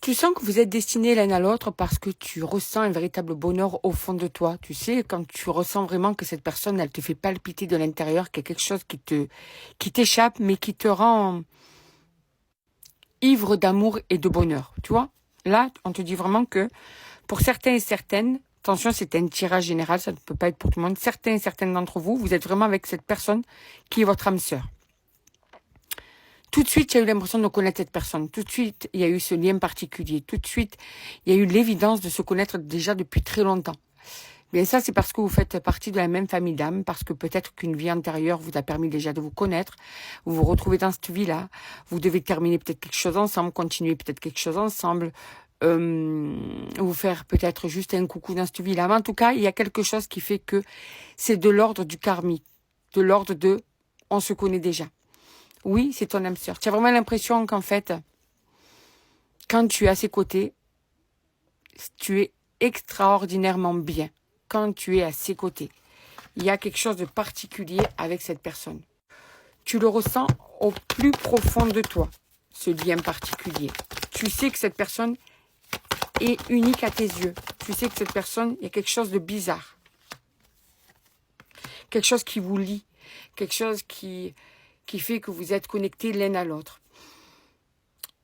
Tu sens que vous êtes destinés l'un à l'autre parce que tu ressens un véritable bonheur au fond de toi. Tu sais, quand tu ressens vraiment que cette personne, elle te fait palpiter de l'intérieur, qu'il y a quelque chose qui t'échappe, mais qui te rend ivre d'amour et de bonheur. Tu vois? Là, on te dit vraiment que pour certains et certaines, attention, c'est un tirage général, ça ne peut pas être pour tout le monde. Certains et certaines d'entre vous, vous êtes vraiment avec cette personne qui est votre âme sœur. Tout de suite, il y a eu l'impression de connaître cette personne. Tout de suite, il y a eu ce lien particulier. Tout de suite, il y a eu l'évidence de se connaître déjà depuis très longtemps. Bien ça, c'est parce que vous faites partie de la même famille d'âme, parce que peut-être qu'une vie antérieure vous a permis déjà de vous connaître. Vous vous retrouvez dans cette vie-là. Vous devez terminer peut-être quelque chose ensemble, continuer peut-être quelque chose ensemble, vous faire peut-être juste un coucou dans cette vie-là. Mais en tout cas, il y a quelque chose qui fait que c'est de l'ordre du karmique, de l'ordre de on se connaît déjà. Oui, c'est ton âme sœur. Tu as vraiment l'impression qu'en fait, quand tu es à ses côtés, tu es extraordinairement bien. Quand tu es à ses côtés, il y a quelque chose de particulier avec cette personne. Tu le ressens au plus profond de toi, ce lien particulier. Tu sais que cette personne est unique à tes yeux. Tu sais que cette personne, il y a quelque chose de bizarre. Quelque chose qui vous lie. Quelque chose qui fait que vous êtes connectés l'un à l'autre.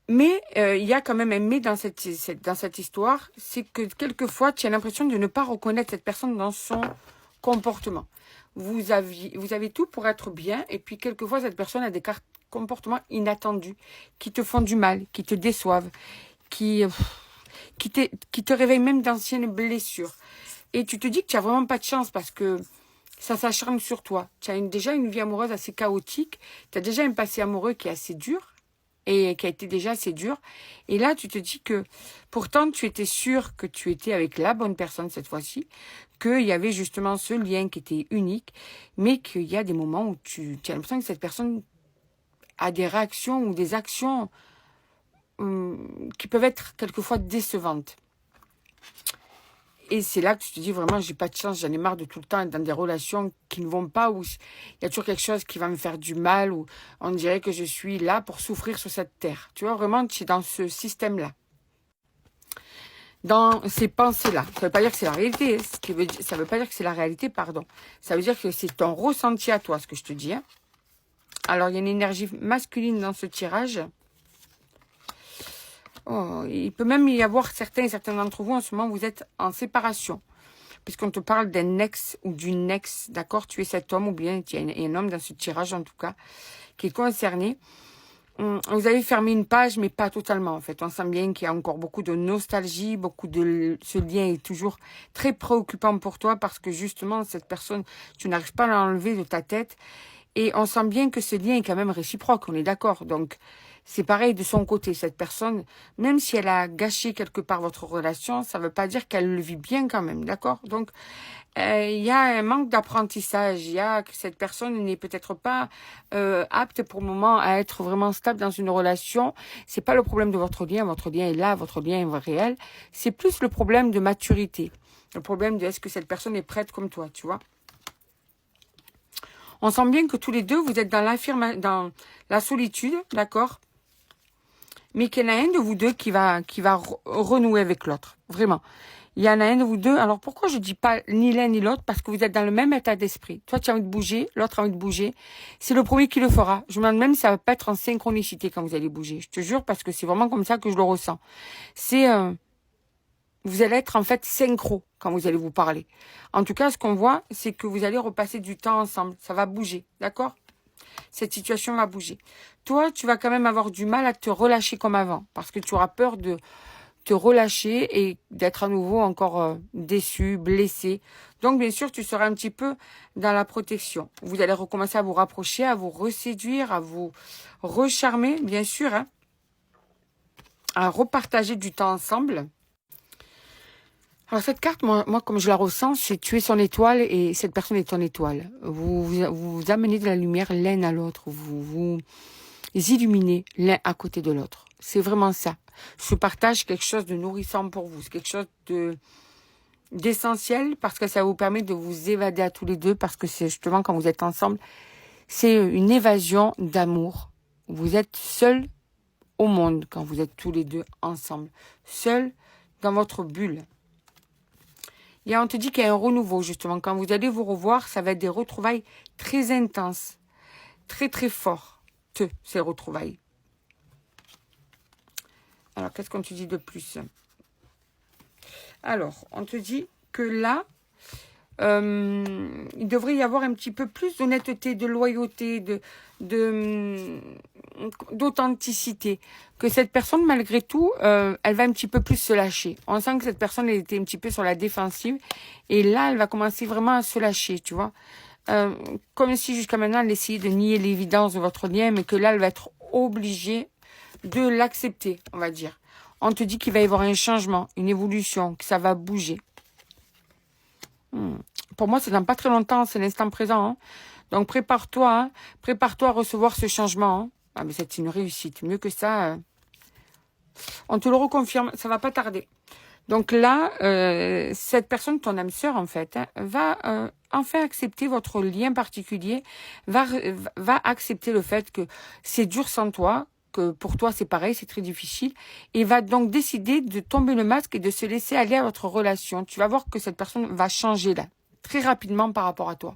Mais il y a quand même un mais dans cette histoire, c'est que quelquefois, tu as l'impression de ne pas reconnaître cette personne dans son comportement. Vous avez tout pour être bien, et puis quelquefois, cette personne a des comportements inattendus, qui te font du mal, qui te déçoivent, qui te réveillent même d'anciennes blessures. Et tu te dis que tu n'as vraiment pas de chance, parce que ça s'acharne sur toi. Tu as déjà une vie amoureuse assez chaotique, tu as déjà un passé amoureux qui est assez dur, et qui a été déjà assez dur. Et là, tu te dis que pourtant, tu étais sûr que tu étais avec la bonne personne cette fois-ci, qu'il y avait justement ce lien qui était unique, mais qu'il y a des moments où tu as l'impression que cette personne a des réactions ou des actions qui peuvent être quelquefois décevantes. Et c'est là que tu te dis vraiment, j'ai pas de chance, j'en ai marre de tout le temps être dans des relations qui ne vont pas, où il y a toujours quelque chose qui va me faire du mal, où on dirait que je suis là pour souffrir sur cette terre. Tu vois, vraiment, tu es dans ce système-là. Dans ces pensées-là. Ça veut pas dire que c'est la réalité. Ça veut pas dire que c'est la réalité, pardon. Ça veut dire que c'est ton ressenti à toi, ce que je te dis. Hein. Alors, il y a une énergie masculine dans ce tirage. Oh, il peut même y avoir certains d'entre vous, en ce moment, vous êtes en séparation. Puisqu'on te parle d'un ex ou d'une ex, d'accord? Tu es cet homme, ou bien il y a un homme dans ce tirage, en tout cas, qui est concerné. Vous avez fermé une page, mais pas totalement, en fait. On sent bien qu'il y a encore beaucoup de nostalgie, ce lien est toujours très préoccupant pour toi, parce que justement, cette personne, tu n'arrives pas à l'enlever de ta tête. Et on sent bien que ce lien est quand même réciproque, on est d'accord. Donc, c'est pareil de son côté. Cette personne, même si elle a gâché quelque part votre relation, ça ne veut pas dire qu'elle le vit bien quand même, d'accord? Donc, il y a un manque d'apprentissage. Il y a que cette personne n'est peut-être pas apte pour le moment à être vraiment stable dans une relation. C'est pas le problème de votre lien. Votre lien est là, votre lien est réel. C'est plus le problème de maturité. Le problème de est-ce que cette personne est prête comme toi, tu vois? On sent bien que tous les deux, vous êtes dans la solitude, d'accord? Mais qu'il y en a un de vous deux qui va renouer avec l'autre. Vraiment. Il y en a un de vous deux. Alors, pourquoi je dis pas ni l'un ni l'autre? Parce que vous êtes dans le même état d'esprit. Toi, tu as envie de bouger, l'autre a envie de bouger. C'est le premier qui le fera. Je me demande même si ça va pas être en synchronicité quand vous allez bouger. Je te jure, parce que c'est vraiment comme ça que je le ressens. Vous allez être en fait synchro quand vous allez vous parler. En tout cas, ce qu'on voit, c'est que vous allez repasser du temps ensemble. Ça va bouger, d'accord? Cette situation va bouger. Toi, tu vas quand même avoir du mal à te relâcher comme avant, parce que tu auras peur de te relâcher et d'être à nouveau encore déçu, blessé. Donc, bien sûr, tu seras un petit peu dans la protection. Vous allez recommencer à vous rapprocher, à vous reséduire, à vous recharmer, bien sûr, hein, à repartager du temps ensemble. Alors cette carte, moi, comme je la ressens, c'est tu es son étoile et cette personne est ton étoile. Vous amenez de la lumière l'un à l'autre. Vous illuminez l'un à côté de l'autre. C'est vraiment ça. Je partage quelque chose de nourrissant pour vous. C'est quelque chose d'essentiel parce que ça vous permet de vous évader à tous les deux, parce que c'est justement quand vous êtes ensemble, c'est une évasion d'amour. Vous êtes seul au monde quand vous êtes tous les deux ensemble, seuls dans votre bulle. Et on te dit qu'il y a un renouveau, justement. Quand vous allez vous revoir, ça va être des retrouvailles très intenses, très très fortes, ces retrouvailles. Alors, qu'est-ce qu'on te dit de plus? Alors, on te dit que là, il devrait y avoir un petit peu plus d'honnêteté, de loyauté, d'authenticité. Que cette personne, malgré tout, elle va un petit peu plus se lâcher. On sent que cette personne, elle était un petit peu sur la défensive. Et là, elle va commencer vraiment à se lâcher, tu vois. Comme si jusqu'à maintenant, elle essayait de nier l'évidence de votre lien, mais que là, elle va être obligée de l'accepter, on va dire. On te dit qu'il va y avoir un changement, une évolution, que ça va bouger. Pour moi, c'est dans pas très longtemps, c'est l'instant présent. Hein. Donc, prépare-toi. Hein. Prépare-toi à recevoir ce changement. Hein. Ah, mais c'est une réussite. Mieux que ça, on te le reconfirme. Ça va pas tarder. Donc là, cette personne, ton âme sœur, en fait, hein, va enfin accepter votre lien particulier, va accepter le fait que c'est dur sans toi, que pour toi, c'est pareil, c'est très difficile, et va donc décider de tomber le masque et de se laisser aller à votre relation. Tu vas voir que cette personne va changer là, très rapidement par rapport à toi.